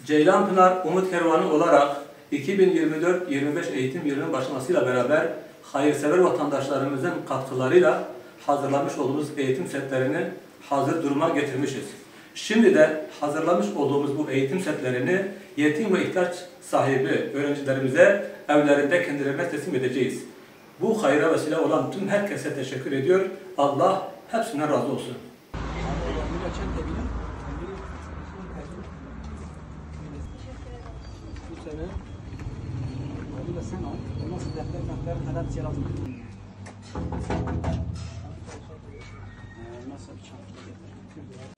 Ceylanpınar Umut Kervanı olarak 2024-25 eğitim yılının başlamasıyla beraber hayırsever vatandaşlarımızın katkılarıyla hazırlamış olduğumuz eğitim setlerini hazır duruma getirmişiz. Şimdi de hazırlamış olduğumuz bu eğitim setlerini yetim ve ihtiyaç sahibi öğrencilerimize evlerinde kendilerine teslim edeceğiz. Bu hayra vesile olan tüm herkese teşekkür ediyor. Allah hepsinden razı olsun. Bu sene onu da sen al. Nasıl defter kadar lazım. Nasıl bir çanta?